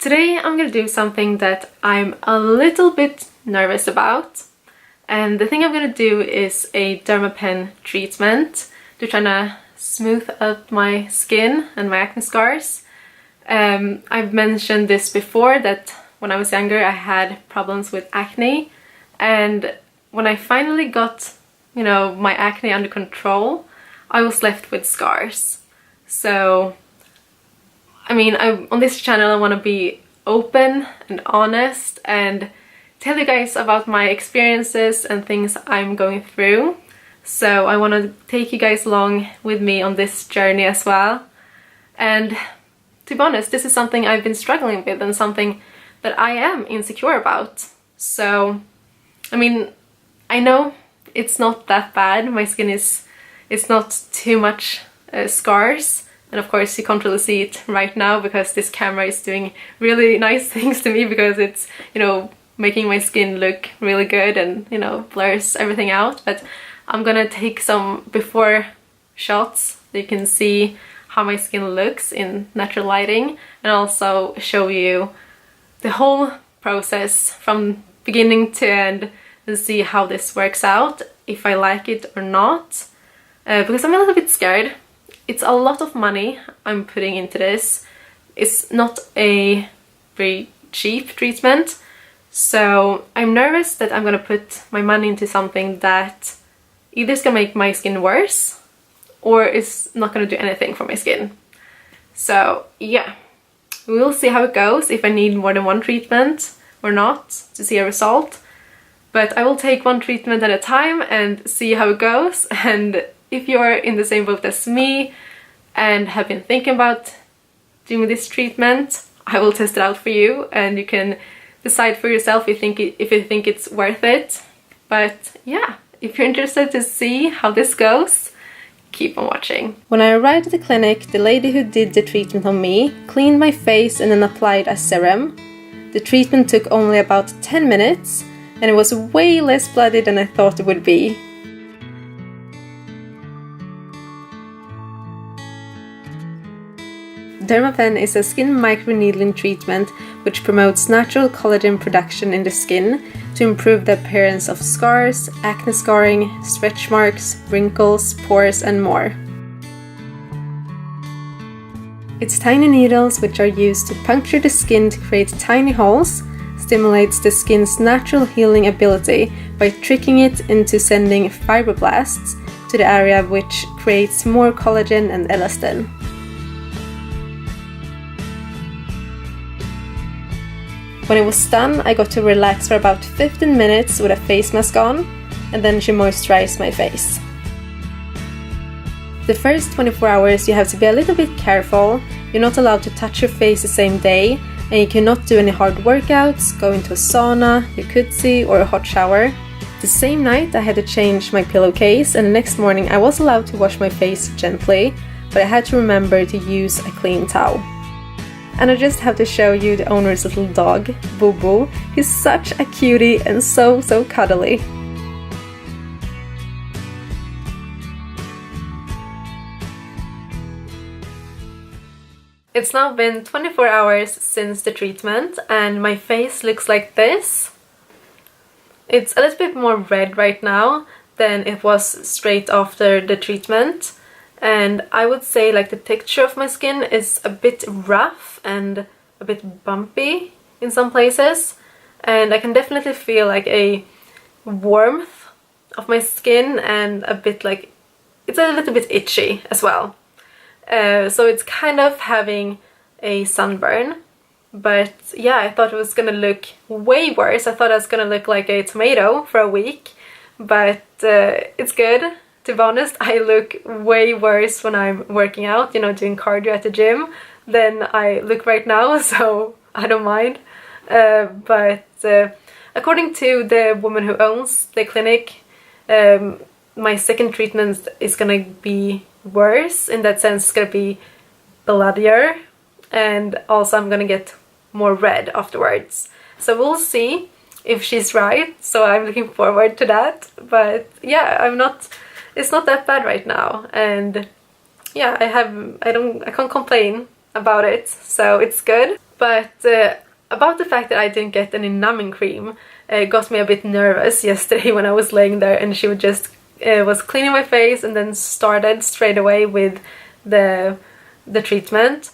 Today I'm gonna do something that I'm a little bit nervous about, and the thing I'm gonna do is a Dermapen treatment to try to smooth out my skin and my acne scars. I've mentioned this before, that when I was younger I had problems with acne, and when I finally got, my acne under control, I was left with scars. So on this channel I want to be open and honest and tell you guys about my experiences and things I'm going through. So I want to take you guys along with me on this journey as well. And to be honest, this is something I've been struggling with and something that I am insecure about. So, I know it's not that bad. My skin it's not too much scars. And of course you can't really see it right now because this camera is doing really nice things to me, because it's, making my skin look really good and, blurs everything out. But I'm gonna take some before shots so you can see how my skin looks in natural lighting, and also show you the whole process from beginning to end and see how this works out, if I like it or not. Because I'm a little bit scared. It's a lot of money I'm putting into this. It's not a very cheap treatment, so I'm nervous that I'm gonna put my money into something that either is gonna make my skin worse or is not gonna do anything for my skin. So yeah, we'll see how it goes, if I need more than one treatment or not to see a result. But I will take one treatment at a time and see how it goes. And if you're in the same boat as me and have been thinking about doing this treatment, I will test it out for you and you can decide for yourself if you think it's worth it. But yeah, if you're interested to see how this goes, keep on watching. When I arrived at the clinic, the lady who did the treatment on me cleaned my face and then applied a serum. The treatment took only about 10 minutes and it was way less bloody than I thought it would be. Dermapen is a skin microneedling treatment which promotes natural collagen production in the skin to improve the appearance of scars, acne scarring, stretch marks, wrinkles, pores and more. Its tiny needles, which are used to puncture the skin to create tiny holes, stimulates the skin's natural healing ability by tricking it into sending fibroblasts to the area, which creates more collagen and elastin. When it was done, I got to relax for about 15 minutes with a face mask on, and then she moisturized my face. The first 24 hours you have to be a little bit careful. You're not allowed to touch your face the same day, and you cannot do any hard workouts, go into a sauna, jacuzzi or a hot shower. The same night I had to change my pillowcase, and the next morning I was allowed to wash my face gently, but I had to remember to use a clean towel. And I just have to show you the owner's little dog, Boo Boo. He's such a cutie and so cuddly. It's now been 24 hours since the treatment and my face looks like this. It's a little bit more red right now than it was straight after the treatment. And I would say like the texture of my skin is a bit rough and a bit bumpy in some places. And I can definitely feel like a warmth of my skin and a bit like, it's a little bit itchy as well. So it's kind of having a sunburn. But yeah, I thought it was gonna look way worse. I thought I was gonna look like a tomato for a week. But it's good. To be honest, I look way worse when I'm working out, doing cardio at the gym, than I look right now, so I don't mind. But according to the woman who owns the clinic, my second treatment is gonna be worse. In that sense, it's gonna be bloodier, and also I'm gonna get more red afterwards. So we'll see if she's right, so I'm looking forward to that. But yeah, it's not that bad right now, and yeah, I can't complain about it, so it's good. But about the fact that I didn't get any numbing cream got me a bit nervous yesterday when I was laying there and she would just was cleaning my face and then started straight away with the treatment,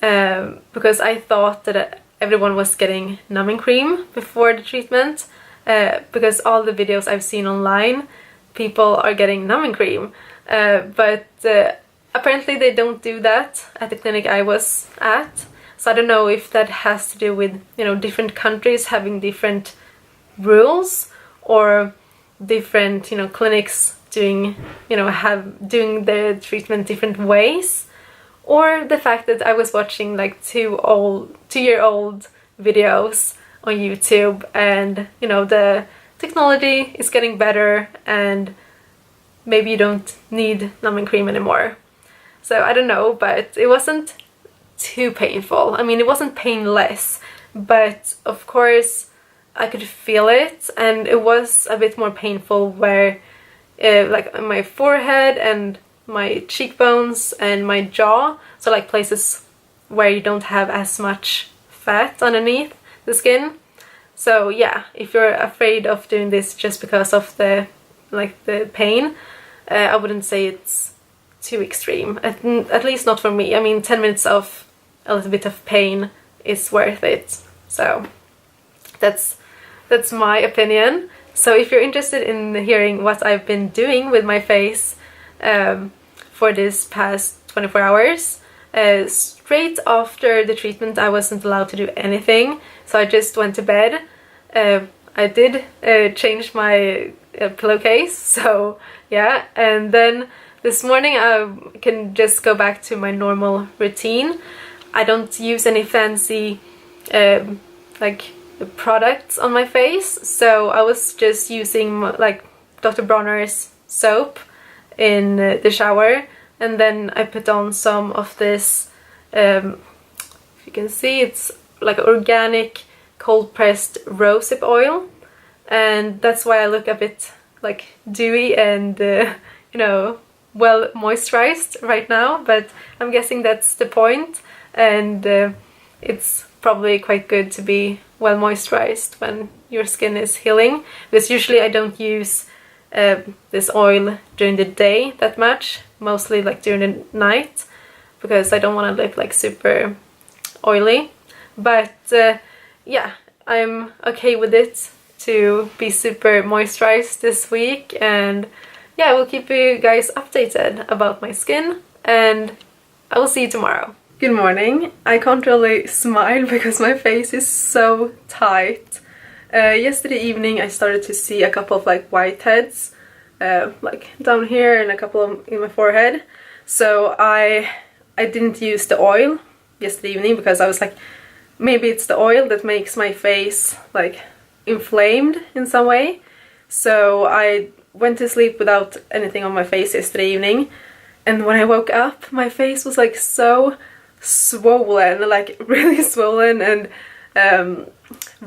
because I thought that everyone was getting numbing cream before the treatment, because all the videos I've seen online, people are getting numbing cream, but apparently they don't do that at the clinic I was at. So I don't know if that has to do with, you know, different countries having different rules, or different, you know, clinics doing, you know, doing the treatment different ways, or the fact that I was watching like 2-year-old videos on YouTube, and you know, the technology is getting better and maybe you don't need numbing cream anymore. So I don't know, but it wasn't too painful. I mean, it wasn't painless, but of course I could feel it, and it was a bit more painful where like on my forehead and my cheekbones and my jaw, so like places where you don't have as much fat underneath the skin. So yeah, if you're afraid of doing this just because of the pain, I wouldn't say it's too extreme, at least not for me. I mean, 10 minutes of a little bit of pain is worth it. So that's my opinion. So if you're interested in hearing what I've been doing with my face for this past 24 hours, straight after the treatment I wasn't allowed to do anything, so I just went to bed. I did change my pillowcase, so yeah, and then this morning I can just go back to my normal routine. I don't use any fancy like products on my face, so I was just using like Dr. Bronner's soap in the shower, and then I put on some of this, if you can see, it's like organic cold pressed rosehip oil, and that's why I look a bit like dewy and you know, well moisturized right now, but I'm guessing that's the point, and it's probably quite good to be well moisturized when your skin is healing, because usually I don't use this oil during the day that much, mostly like during the night, because I don't want to look like super oily. But yeah, I'm okay with it to be super moisturized this week, and yeah, I will keep you guys updated about my skin, and I will see you tomorrow. Good morning. I can't really smile because my face is so tight. Yesterday evening I started to see a couple of like whiteheads, like down here and a couple of in my forehead. So I didn't use the oil yesterday evening because I was like, maybe it's the oil that makes my face like inflamed in some way. So I went to sleep without anything on my face yesterday evening, and when I woke up my face was like so swollen, like really swollen and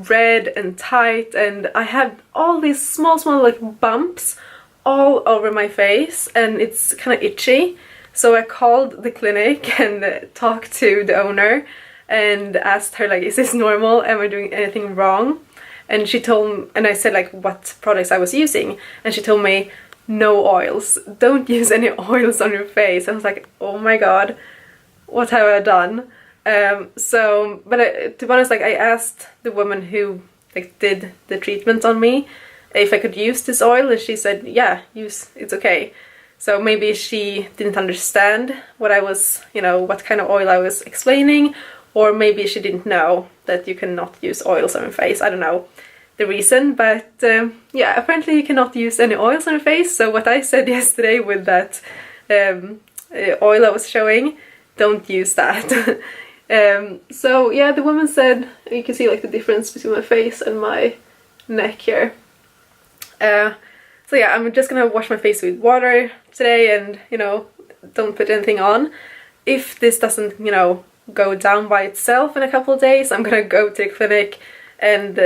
red and tight, and I had all these small like bumps all over my face, and it's kind of itchy. So I called the clinic and talked to the owner and asked her like, is this normal? Am I doing anything wrong? And she told me, and I said like what products I was using, and she told me no oils, don't use any oils on your face. I was like, oh my god, what have I done? So, but to be honest, like I asked the woman who like did the treatment on me if I could use this oil, and she said yeah, use, it's okay. So maybe she didn't understand what I was, you know, what kind of oil I was explaining, or maybe she didn't know that you cannot use oils on your face. I don't know the reason, but yeah, apparently you cannot use any oils on your face. So what I said yesterday with that oil I was showing, don't use that. So yeah, the woman said, you can see like the difference between my face and my neck here. So yeah, I'm just gonna wash my face with water today, and you know, don't put anything on. If this doesn't, you know, go down by itself in a couple of days, I'm gonna go to the clinic and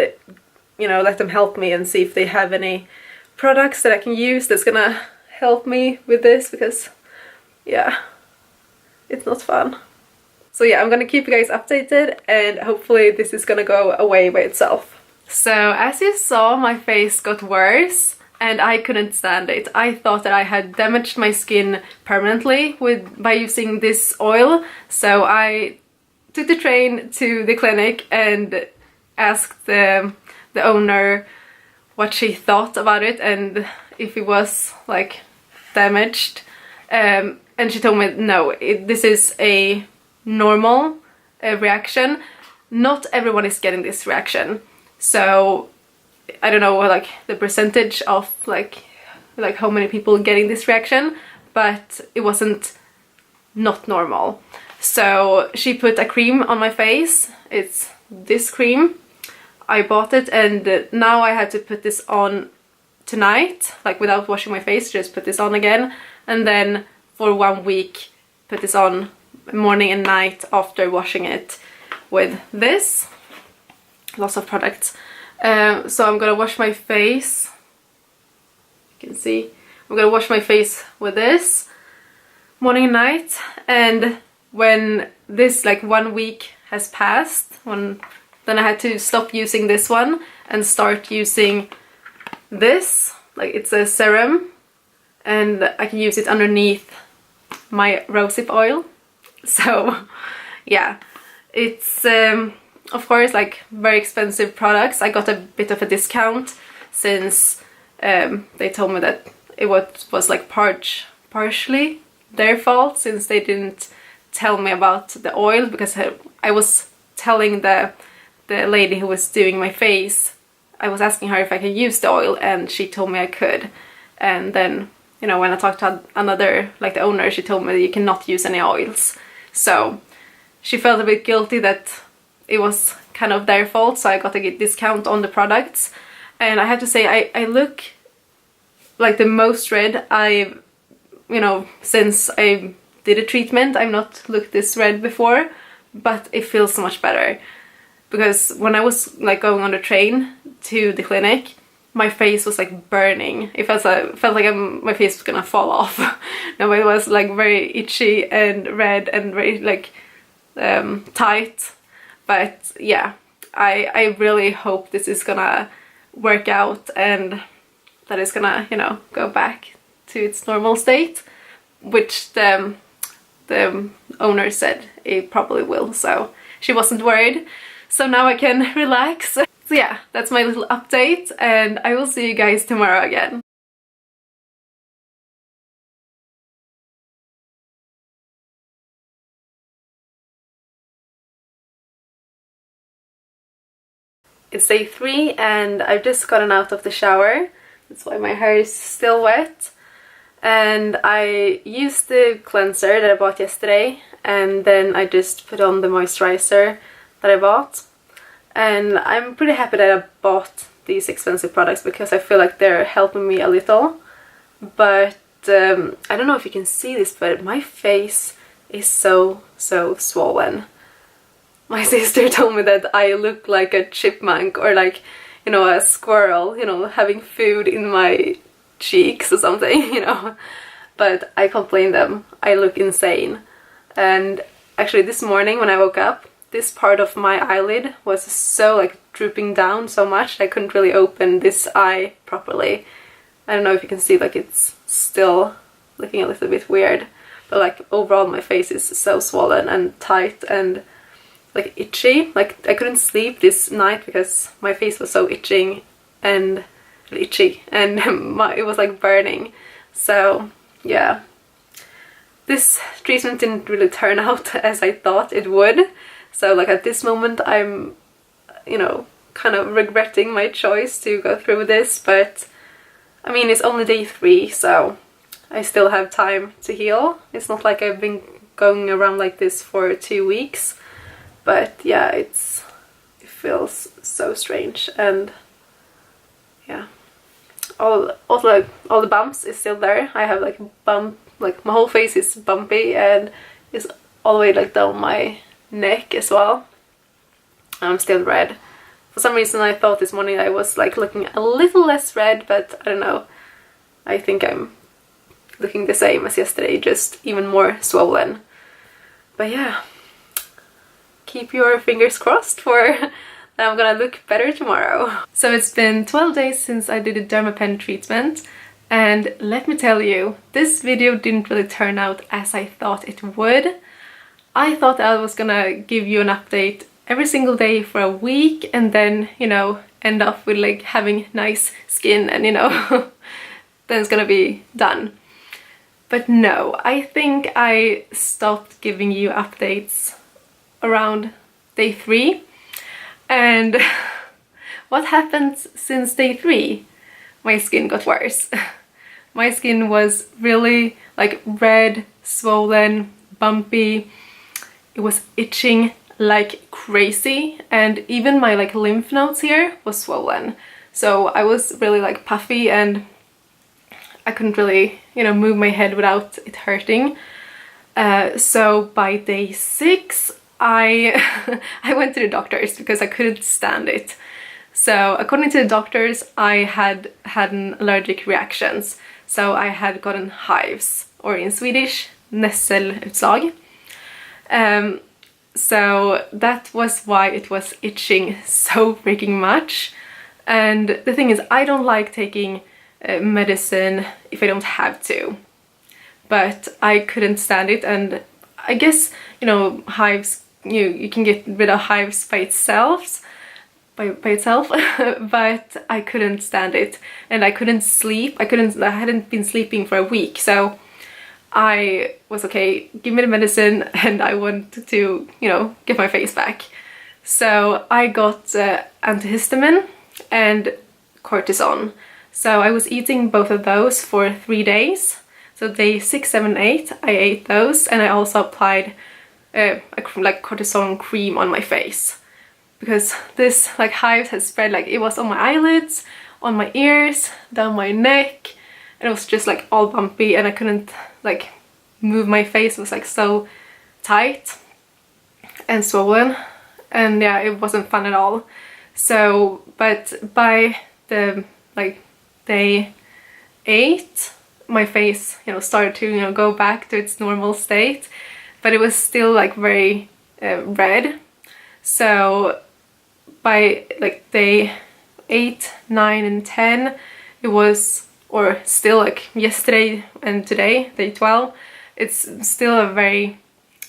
you know, let them help me and see if they have any products that I can use that's gonna help me with this, because yeah, it's not fun. So yeah, I'm gonna keep you guys updated, and hopefully this is gonna go away by itself. So as you saw, my face got worse and I couldn't stand it. I thought that I had damaged my skin permanently by using this oil. So I took the train to the clinic and asked the owner what she thought about it and if it was like damaged. And she told me no, this is a normal reaction. Not everyone is getting this reaction. So I don't know like the percentage of like how many people getting this reaction, but it wasn't not normal. So she put a cream on my face. It's this cream. I bought it, and now I have to put this on tonight, like without washing my face, just put this on again, and then for 1 week put this on morning and night after washing it with this. Lots of products. So I'm gonna wash my face. You can see I'm gonna wash my face with this morning and night, and when this like 1 week has passed, then I had to stop using this one and start using this. Like it's a serum, and I can use it underneath my rosehip oil. So yeah, it's of course like very expensive products. I got a bit of a discount since they told me that it was like partially their fault, since they didn't tell me about the oil, because I was telling the lady who was doing my face, I was asking her if I could use the oil, and she told me I could. And then, you know, when I talked to another, like the owner, she told me that you cannot use any oils. So she felt a bit guilty that it was kind of their fault, so I got a discount on the products. And I have to say, I look like the most red I've, you know, since I did a treatment. I've not looked this red before, but it feels so much better. Because when I was like going on the train to the clinic, my face was like burning. It felt like my face was gonna fall off. No, it was like very itchy and red and very like tight. But yeah, I really hope this is gonna work out and that it's gonna, you know, go back to its normal state, which the owner said it probably will. So she wasn't worried. So now I can relax. So yeah, that's my little update, and I will see you guys tomorrow again. It's day 3 and I've just gotten out of the shower. That's why my hair is still wet. And I used the cleanser that I bought yesterday, and then I just put on the moisturizer that I bought. And I'm pretty happy that I bought these expensive products because I feel like they're helping me a little. But I don't know if you can see this, but my face is so swollen. My sister told me that I look like a chipmunk or like, you know, a squirrel, you know, having food in my cheeks or something, you know. But I can't blame them. I look insane. And actually this morning when I woke up, this part of my eyelid was so like drooping down so much I couldn't really open this eye properly. I don't know if you can see, like it's still looking a little bit weird, but like overall my face is so swollen and tight and like itchy. Like I couldn't sleep this night because my face was so itchy and it was like burning. So yeah, this treatment didn't really turn out as I thought it would. So like at this moment I'm, you know, kind of regretting my choice to go through with this, but I mean it's only day 3, so I still have time to heal. It's not like I've been going around like this for 2 weeks, but yeah, it feels so strange. And yeah, all the bumps is still there. I have like bump, like my whole face is bumpy and it's all the way like down my neck as well. I'm still red. For some reason I thought this morning I was like looking a little less red, but I don't know. I think I'm looking the same as yesterday, just even more swollen. But yeah, keep your fingers crossed for that I'm gonna look better tomorrow. So it's been 12 days since I did a Dermapen treatment, and let me tell you, this video didn't really turn out as I thought it would. I thought I was gonna give you an update every single day for a week and then, you know, end up with like having nice skin and, you know, then it's gonna be done. But no, I think I stopped giving you updates around day 3. And what happened since day 3? My skin got worse. My skin was really like red, swollen, bumpy. It was itching like crazy, and even my like lymph nodes here was swollen. So I was really like puffy and I couldn't really, you know, move my head without it hurting. So by day 6 I I went to the doctors because I couldn't stand it. So according to the doctors, I had an allergic reactions. So I had gotten hives, or in Swedish, nässelutslag. So that was why it was itching so freaking much. And the thing is, I don't like taking medicine if I don't have to. But I couldn't stand it, and I guess, you know, hives, you can get rid of hives by itself, but I couldn't stand it, and I couldn't sleep. I hadn't been sleeping for a week, so I was okay, give me the medicine and I want to, you know, get my face back. So I got antihistamine and cortisone. So I was eating both of those for 3 days. So day 6, 7, 8 I ate those, and I also applied like cortisone cream on my face. Because this like hives had spread, like it was on my eyelids, on my ears, down my neck, and it was just like all bumpy, and I couldn't like move my face. It was like so tight and swollen, and yeah, it wasn't fun at all. So, but by the like day 8, my face, you know, started to, you know, go back to its normal state, but it was still like very red. So by like day 8, 9 and 10, it was, or still like yesterday and today, day 12, it's still a very,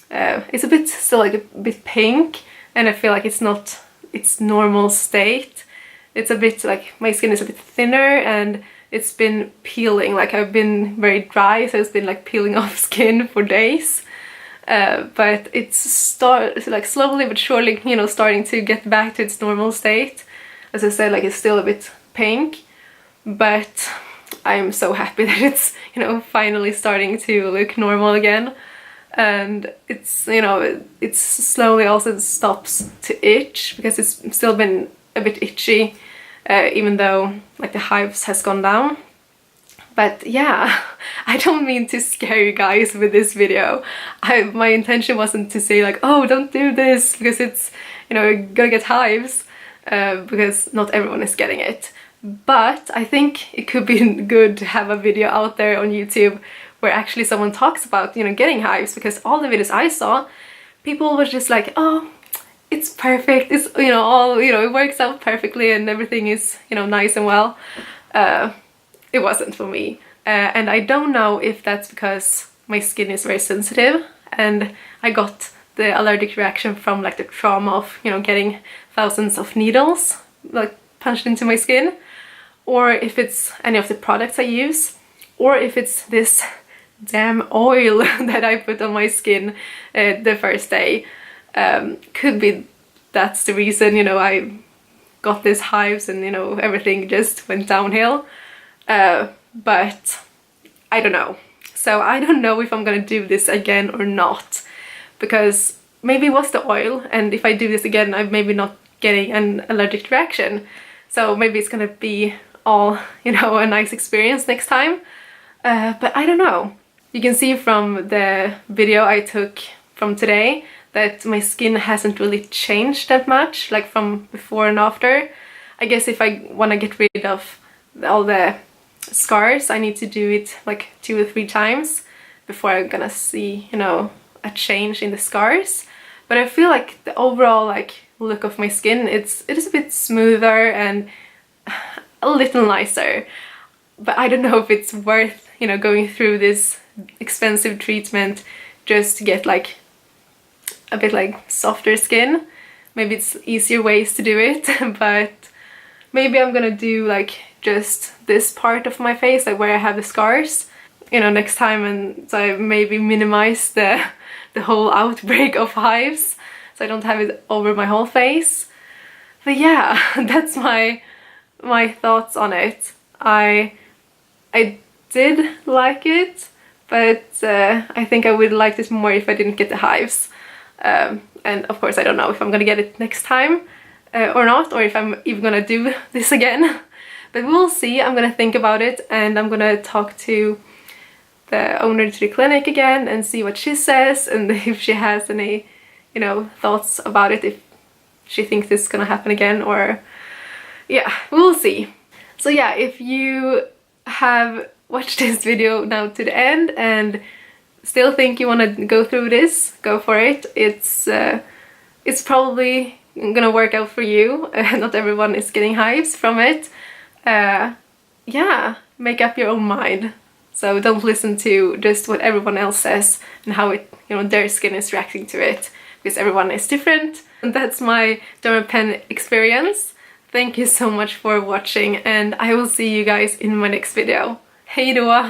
it's a bit, still like a bit pink, and I feel like it's not its normal state. It's a bit like, my skin is a bit thinner, and it's been peeling, like I've been very dry, so it's been like peeling off skin for days. But it's like slowly but surely, you know, starting to get back to its normal state. As I said, like it's still a bit pink, but I'm so happy that it's, you know, finally starting to look normal again. And it's, you know, it's slowly also stops to itch, because it's still been a bit itchy, even though like the hives has gone down. But yeah, I don't mean to scare you guys with this video. My intention wasn't to say like, oh, don't do this because it's, you know, you're gonna get hives, because not everyone is getting it. But I think it could be good to have a video out there on YouTube where actually someone talks about, you know, getting hives, because all the videos I saw, people were just like, oh, it's perfect, it's, you know, all, you know, it works out perfectly and everything is, you know, nice and well. It wasn't for me, and I don't know if that's because my skin is very sensitive and I got the allergic reaction from like the trauma of, you know, getting thousands of needles like punched into my skin, or if it's any of the products I use, or if it's this damn oil that I put on my skin the first day. Could be that's the reason, you know, I got these hives and, you know, everything just went downhill. But I don't know. So I don't know if I'm gonna do this again or not, because maybe it was the oil, and if I do this again I'm maybe not getting an allergic reaction. So maybe it's gonna be all, you know, a nice experience next time. But I don't know. You can see from the video I took from today that my skin hasn't really changed that much, like from before and after. I guess if I want to get rid of all the scars, I need to do it like 2 or 3 times before I'm gonna see, you know, a change in the scars. but I feel like the overall like look of my skin, it is a bit smoother and a little nicer. But I don't know if it's worth, you know, going through this expensive treatment just to get like a bit like softer skin. Maybe it's easier ways to do it, but maybe I'm gonna do like just this part of my face, like where I have the scars, you know, next time, and so I maybe minimize the whole outbreak of hives, so I don't have it over my whole face. But yeah, that's my thoughts on it. I did like it, but I think I would have liked it more if I didn't get the hives. And of course I don't know if I'm gonna get it next time or not, or if I'm even gonna do this again. But we'll see. I'm gonna think about it, and I'm gonna talk to the owner to the clinic again and see what she says, and if she has any, you know, thoughts about it, if she thinks this is gonna happen again, or yeah, we'll see. So yeah, if you have watched this video now to the end and still think you want to go through this, go for it. It's probably gonna work out for you. Not everyone is getting hives from it. Yeah, make up your own mind. So don't listen to just what everyone else says and how it, you know, their skin is reacting to it, because everyone is different. And that's my Dermapen experience. Thank you so much for watching, and I will see you guys in my next video. Hej då!